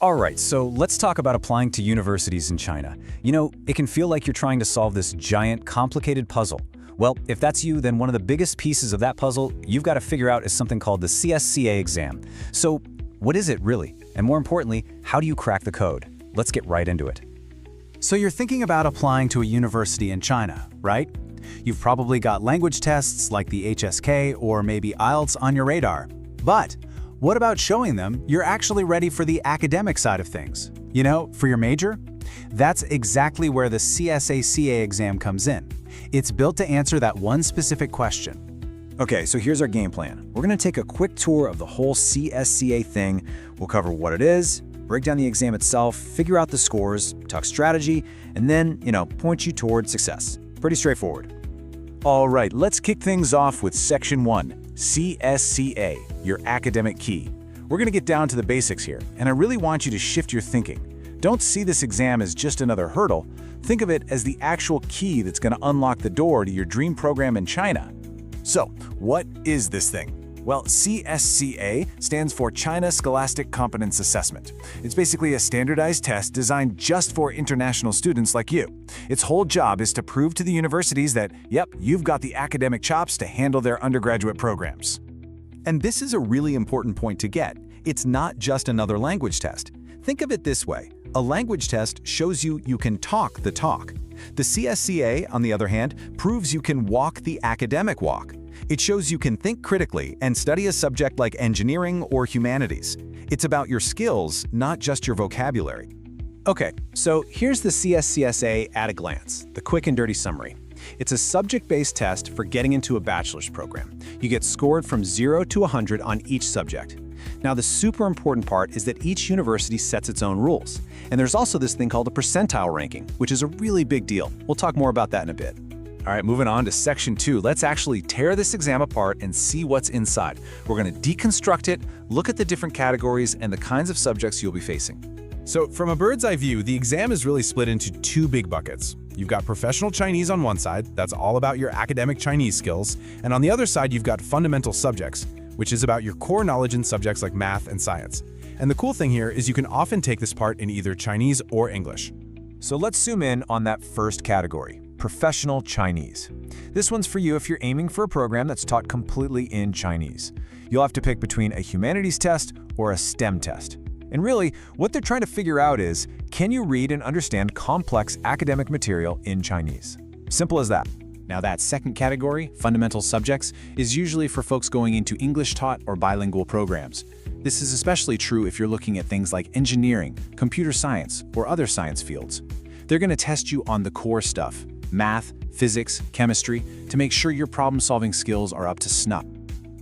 All right, so let's talk about applying to universities in China. You know, it can feel like you're trying to solve this giant, complicated puzzle. Well, if that's you, then one of the biggest pieces of that puzzle you've got to figure out is something called the CSCA exam. So, what is it really? And more importantly, how do you crack the code? Let's get right into it. So you're thinking about applying to a university in China, right? You've probably got language tests like the HSK or maybe IELTS on your radar. But what about showing them you're actually ready for the academic side of things? You know, for your major? That's exactly where the CSCA exam comes in. It's built to answer that one specific question. Okay, so here's our game plan. We're going to take a quick tour of the whole CSCA thing. We'll cover what it is, break down the exam itself, figure out the scores, talk strategy, and then, point you toward success. Pretty straightforward. All right, let's kick things off with Section 1, CSCA, your academic key. We're going to get down to the basics here, and I really want you to shift your thinking. Don't see this exam as just another hurdle. Think of it as the actual key that's going to unlock the door to your dream program in China. So, what is this thing? Well, CSCA stands for China Scholastic Competence Assessment. It's basically a standardized test designed just for international students like you. Its whole job is to prove to the universities that, yep, you've got the academic chops to handle their undergraduate programs. And this is a really important point to get. It's not just another language test. Think of it this way. A language test shows you can talk the talk. The CSCA, on the other hand, proves you can walk the academic walk. It shows you can think critically and study a subject like engineering or humanities. It's about your skills, not just your vocabulary. Okay, so here's the CSCA at a glance, the quick and dirty summary. It's a subject-based test for getting into a bachelor's program. You get scored from 0 to 100 on each subject. Now, the super important part is that each university sets its own rules. And there's also this thing called a percentile ranking, which is a really big deal. We'll talk more about that in a bit. All right, moving on to Section 2. Let's actually tear this exam apart and see what's inside. We're going to deconstruct it, look at the different categories and the kinds of subjects you'll be facing. So from a bird's eye view, the exam is really split into two big buckets. You've got professional Chinese on one side, that's all about your academic Chinese skills, and on the other side you've got fundamental subjects, which is about your core knowledge in subjects like math and science. And the cool thing here is you can often take this part in either Chinese or English. So let's zoom in on that first category, professional Chinese. This one's for you if you're aiming for a program that's taught completely in Chinese. You'll have to pick between a humanities test or a STEM test. And really, what they're trying to figure out is, can you read and understand complex academic material in Chinese? Simple as that. Now that second category, fundamental subjects, is usually for folks going into English-taught or bilingual programs. This is especially true if you're looking at things like engineering, computer science, or other science fields. They're going to test you on the core stuff, math, physics, chemistry, to make sure your problem-solving skills are up to snuff.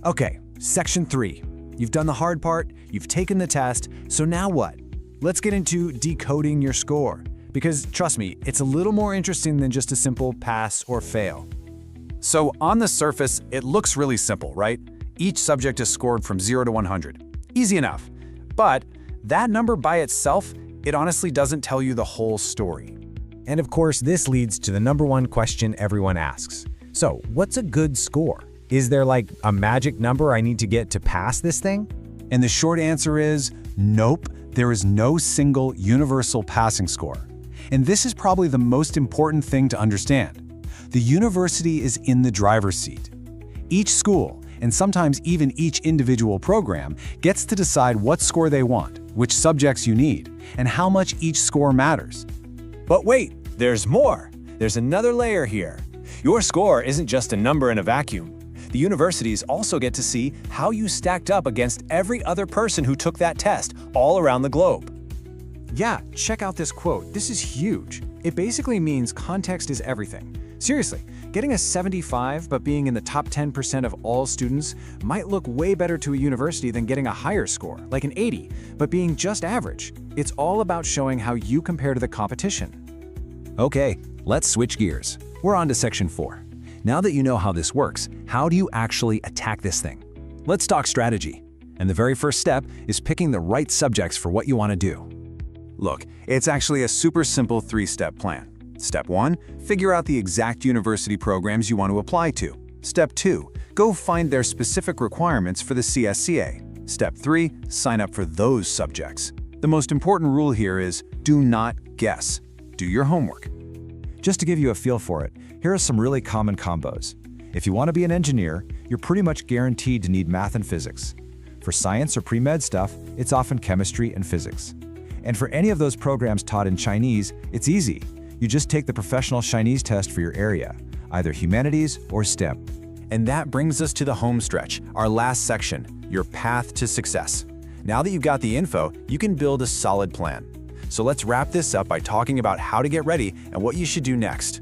Okay, Section 3. You've done the hard part, you've taken the test, so now what? Let's get into decoding your score. Because trust me, it's a little more interesting than just a simple pass or fail. So on the surface, it looks really simple, right? Each subject is scored from 0 to 100. Easy enough. But that number by itself, it honestly doesn't tell you the whole story. And of course, this leads to the number one question everyone asks. So what's a good score? Is there like a magic number I need to get to pass this thing? And the short answer is nope, there is no single universal passing score. And this is probably the most important thing to understand. The university is in the driver's seat. Each school, and sometimes even each individual program, gets to decide what score they want, which subjects you need, and how much each score matters. But wait, there's more. There's another layer here. Your score isn't just a number in a vacuum. The universities also get to see how you stacked up against every other person who took that test all around the globe. Yeah, check out this quote. This is huge. It basically means context is everything. Seriously, getting a 75 but being in the top 10% of all students might look way better to a university than getting a higher score, like an 80, but being just average. It's all about showing how you compare to the competition. Okay, let's switch gears. We're on to Section 4. Now that you know how this works, how do you actually attack this thing? Let's talk strategy. And the very first step is picking the right subjects for what you want to do. Look, it's actually a super simple 3-step plan. Step 1, figure out the exact university programs you want to apply to. Step 2, go find their specific requirements for the CSCA. Step 3, sign up for those subjects. The most important rule here is do not guess. Do your homework. Just to give you a feel for it, here are some really common combos. If you want to be an engineer, you're pretty much guaranteed to need math and physics. For science or pre-med stuff, it's often chemistry and physics. And for any of those programs taught in Chinese, it's easy. You just take the professional Chinese test for your area, either humanities or STEM. And that brings us to the home stretch, our last section, your path to success. Now that you've got the info, you can build a solid plan. So let's wrap this up by talking about how to get ready and what you should do next.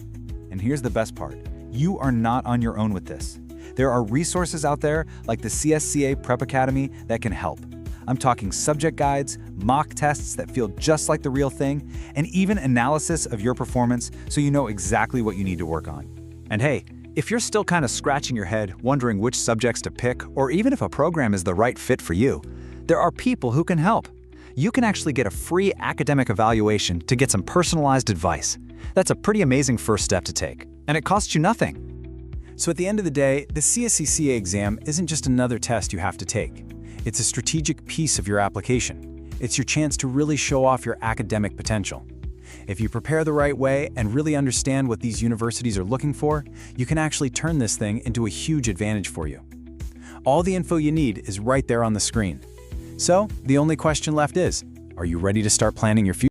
And here's the best part. You are not on your own with this. There are resources out there like the CSCA Prep Academy that can help. I'm talking subject guides, mock tests that feel just like the real thing, and even analysis of your performance so you know exactly what you need to work on. And hey, if you're still kind of scratching your head, wondering which subjects to pick, or even if a program is the right fit for you, there are people who can help. You can actually get a free academic evaluation to get some personalized advice. That's a pretty amazing first step to take, and it costs you nothing. So at the end of the day, the CSCA exam isn't just another test you have to take. It's a strategic piece of your application. It's your chance to really show off your academic potential. If you prepare the right way and really understand what these universities are looking for, you can actually turn this thing into a huge advantage for you. All the info you need is right there on the screen. So, the only question left is, are you ready to start planning your future?